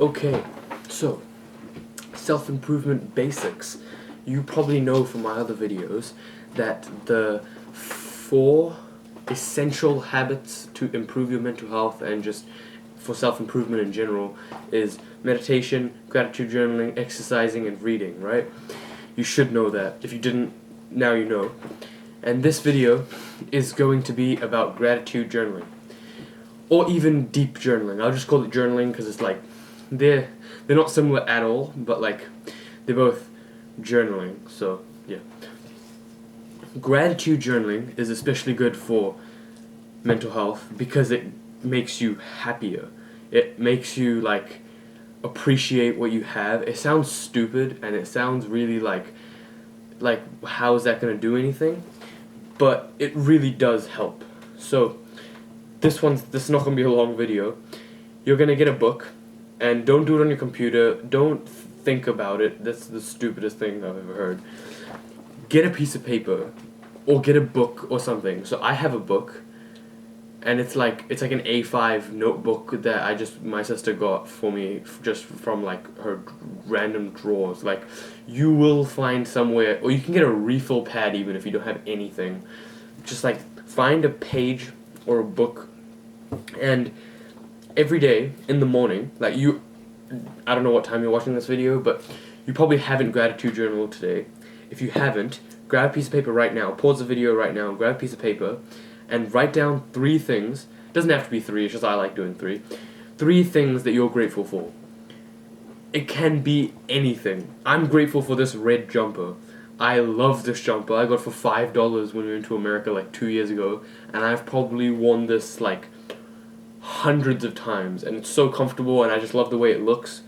Okay, so self-improvement basics. You probably know from my other videos that the 4 essential habits to improve your mental health and just for self-improvement in general is meditation, gratitude journaling, exercising, and reading, right? You should know that. If you didn't, now you know. And this video is going to be about gratitude journaling. Or even deep journaling. I'll just call it journaling because it's like they're not similar at all, but like they're both journaling. So yeah, gratitude journaling is especially good for mental health because it makes you happier. It makes you like appreciate what you have. It sounds stupid and it sounds really like how is that gonna do anything? But it really does help. So this is not gonna be a long video. You're gonna get a book, and don't do it on your computer. Don't think about it. That's the stupidest thing I've ever heard. Get a piece of paper, or get a book or something. So I have a book, and it's like an A5 notebook that my sister got for me just from like her random drawers. Like you will find somewhere, or you can get a refill pad even if you don't have anything. Just like find a page or a book, and every day in the morning, I don't know what time you're watching this video, but you probably haven't gratitude journaled today. If you haven't, grab a piece of paper right now, pause the video right now, grab a piece of paper, and write down 3 things. It doesn't have to be 3, it's just I like doing 3. 3 things that you're grateful for. It can be anything. I'm grateful for this red jumper. I love this jumper. I got it for $5 when we went to America like 2 years ago, and I've probably worn this like hundreds of times, and it's so comfortable, and I just love the way it looks.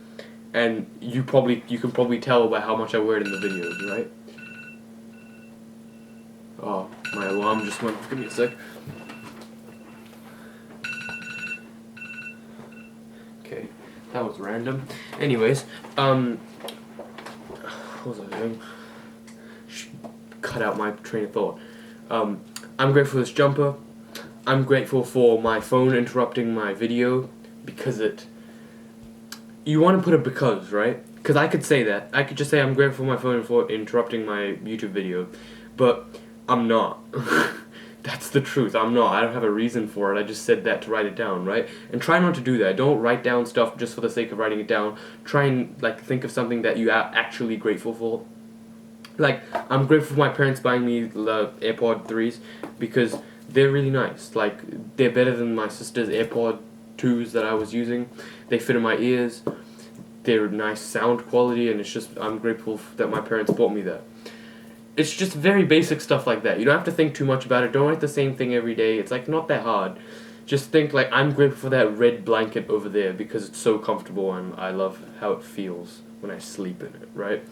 And you can probably tell by how much I wear it in the videos, right? Oh, my alarm just went off. Give me a sec. Okay, that was random. Anyways, what was I doing? Cut out my train of thought. I'm grateful for this jumper. I'm grateful for my phone interrupting my video because you want to put a because, right? Because I could say that. I could just say I'm grateful for my phone for interrupting my YouTube video, but I'm not. That's the truth. I'm not. I don't have a reason for it. I just said that to write it down, right? And try not to do that. Don't write down stuff just for the sake of writing it down. Try and like think of something that you are actually grateful for. Like, I'm grateful for my parents buying me the AirPod 3s because they're really nice. Like, they're better than my sister's AirPod 2s that I was using. They fit in my ears. They're nice sound quality, and I'm grateful that my parents bought me that. It's just very basic stuff like that. You don't have to think too much about it. Don't write the same thing every day. It's like not that hard. Just think like, I'm grateful for that red blanket over there because it's so comfortable and I love how it feels when I sleep in it, right?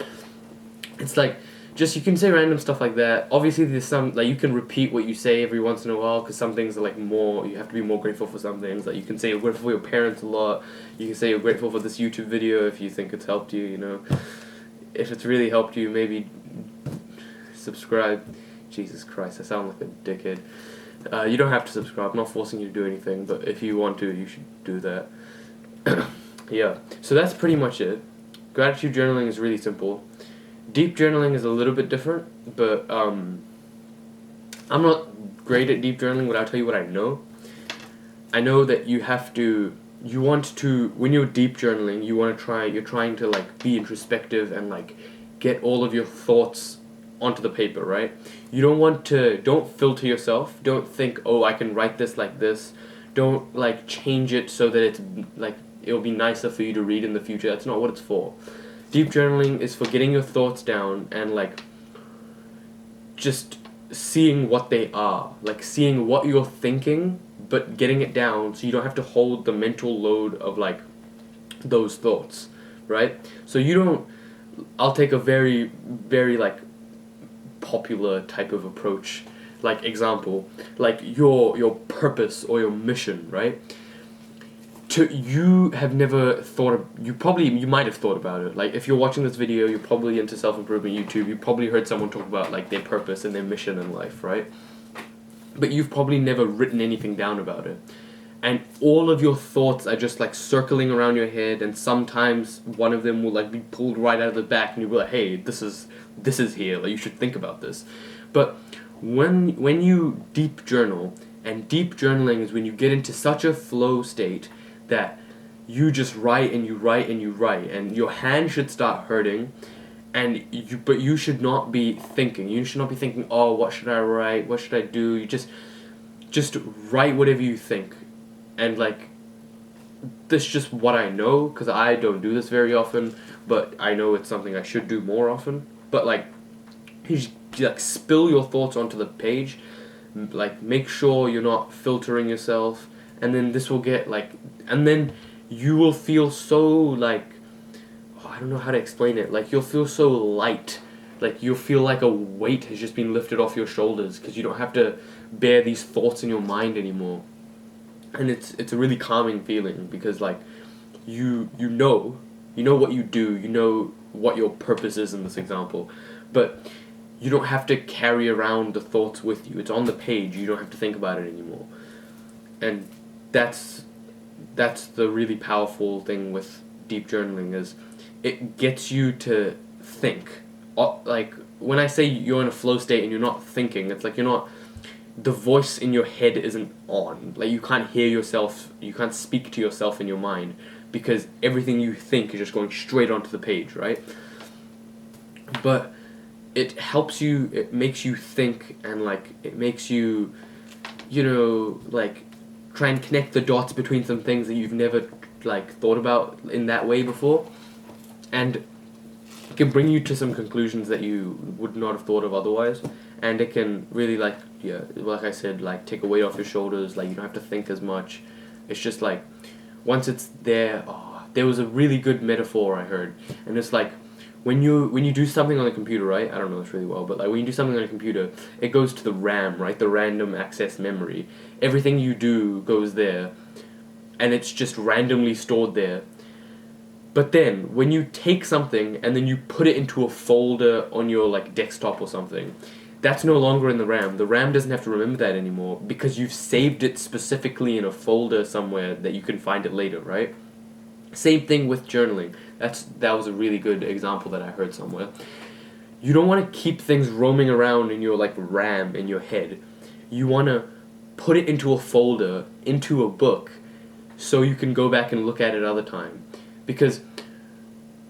It's like, you can say random stuff like that. Obviously, there's some, like, you can repeat what you say every once in a while, because some things are, like, you have to be more grateful for some things. Like, you can say you're grateful for your parents a lot. You can say you're grateful for this YouTube video if you think it's helped you, you know. If it's really helped you, maybe subscribe. Jesus Christ, I sound like a dickhead. You don't have to subscribe. I'm not forcing you to do anything, but if you want to, you should do that. Yeah, so that's pretty much it. Gratitude journaling is really simple. Deep journaling is a little bit different, but I'm not great at deep journaling, but I'll tell you what I know. I know that when you're deep journaling, you're trying to like be introspective and like get all of your thoughts onto the paper, right? Don't filter yourself. Don't think, oh, I can write this like this. Don't like change it so that it's like, it'll be nicer for you to read in the future. That's not what it's for. Deep journaling is for getting your thoughts down and like just seeing what they are, like seeing what you're thinking, but getting it down so you don't have to hold the mental load of like those thoughts, right? So I'll take a very, very like popular type of approach, like example, like your purpose or your mission, right? You might have thought about it. Like, if you're watching this video, you're probably into self-improvement YouTube, you probably heard someone talk about, like, their purpose and their mission in life, right? But you've probably never written anything down about it. and all of your thoughts are just like circling around your head, and sometimes one of them will like be pulled right out of the back, and you'll be like, hey, this is here, like you should think about this. But when you deep journal, and deep journaling is when you get into such a flow state that you just write and you write and you write, and your hand should start hurting, but you should not be thinking. You should not be thinking, oh, what should I write? What should I do? You just write whatever you think. And like, this is just what I know, because I don't do this very often, but I know it's something I should do more often. But like, you just like spill your thoughts onto the page, like make sure you're not filtering yourself, and then this will get like, and then you will feel so like, oh, I don't know how to explain it, like you'll feel so light, like you'll feel like a weight has just been lifted off your shoulders, because you don't have to bear these thoughts in your mind anymore. And it's a really calming feeling, because like you know what you do, you know what your purpose is in this example, but you don't have to carry around the thoughts with you. It's on the page. You don't have to think about it anymore. And that's the really powerful thing with deep journaling, is it gets you to think. Like when I say you're in a flow state and you're not thinking, it's like you're not, the voice in your head isn't on. Like you can't hear yourself, you can't speak to yourself in your mind, because everything you think is just going straight onto the page, right? But it helps you, it makes you think, and like it makes you, like try and connect the dots between some things that you've never like thought about in that way before, and it can bring you to some conclusions that you would not have thought of otherwise. And it can really like I said, like take a weight off your shoulders. Like you don't have to think as much. It's just like once it's there. Oh, there was a really good metaphor I heard, and it's like when you do something on the computer, right? I don't know this really well, but like when you do something on a computer, it goes to the RAM, right? The random access memory. Everything you do goes there, and it's just randomly stored there. But then when you take something and then you put it into a folder on your like desktop or something, that's no longer in the RAM. The RAM doesn't have to remember that anymore, because you've saved it specifically in a folder somewhere that you can find it later, right? Same thing with journaling. That was a really good example that I heard somewhere. You don't want to keep things roaming around in your like RAM in your head. You want to put it into a folder, into a book, so you can go back and look at it other time.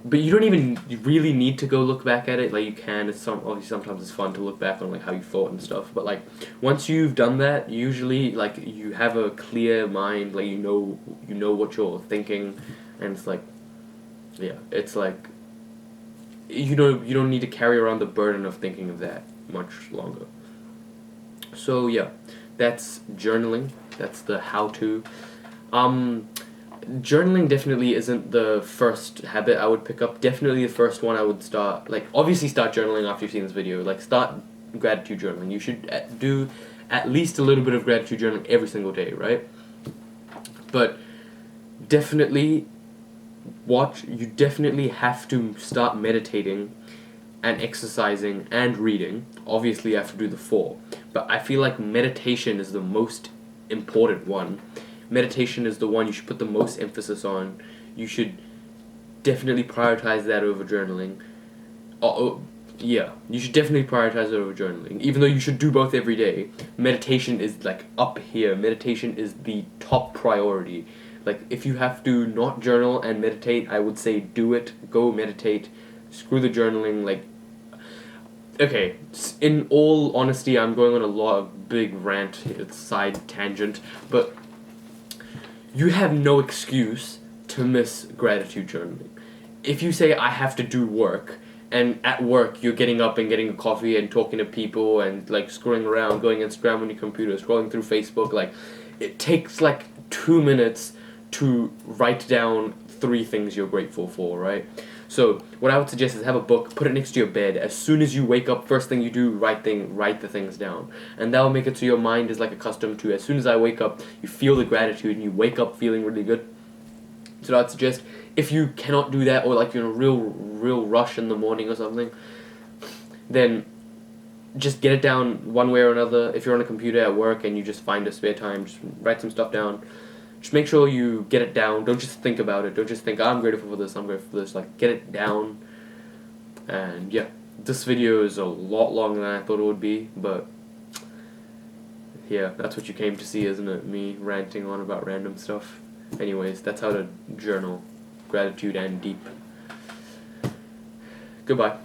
But you don't even really need to go look back at it. Like you can. Obviously sometimes it's fun to look back on like how you thought and stuff. But like once you've done that, usually like you have a clear mind. Like you know what you're thinking, and it's like, yeah, it's like you don't need to carry around the burden of thinking of that much longer. So yeah, that's journaling. That's the how-to. Journaling definitely isn't the first habit I would pick up. Definitely the first one I would start, like, obviously start journaling after you've seen this video. Like, start gratitude journaling. You should do at least a little bit of gratitude journaling every single day, right? But definitely you definitely have to start meditating and exercising and reading. Obviously you have to do the 4. But I feel like meditation is the most important one. Meditation is the one you should put the most emphasis on. You should definitely prioritize that over journaling. Yeah, you should definitely prioritize it over journaling. Even though you should do both every day, meditation is like up here. Meditation is the top priority. Like if you have to not journal and meditate, I would say do it. Go meditate. Screw the journaling. Like, okay, in all honesty, I'm going on a lot of big rant, side tangent, but you have no excuse to miss gratitude journaling. If you say, I have to do work, and at work you're getting up and getting a coffee and talking to people and like scrolling around, going Instagram on your computer, scrolling through Facebook, like it takes like 2 minutes to write down 3 things you're grateful for, right? So what I would suggest is have a book, put it next to your bed. As soon as you wake up, first thing you do, write the things down. And that will make it so your mind is like accustomed to, as soon as I wake up, you feel the gratitude and you wake up feeling really good. So I'd suggest, if you cannot do that, or like you're in a real rush in the morning or something, then just get it down one way or another. If you're on a computer at work and you just find a spare time, just write some stuff down. Just make sure you get it down. Don't just think about it. Don't just think, I'm grateful for this, I'm grateful for this. Like, get it down. And yeah, this video is a lot longer than I thought it would be, but yeah, that's what you came to see, isn't it? Me ranting on about random stuff. Anyways, that's how to journal gratitude and deep. Goodbye.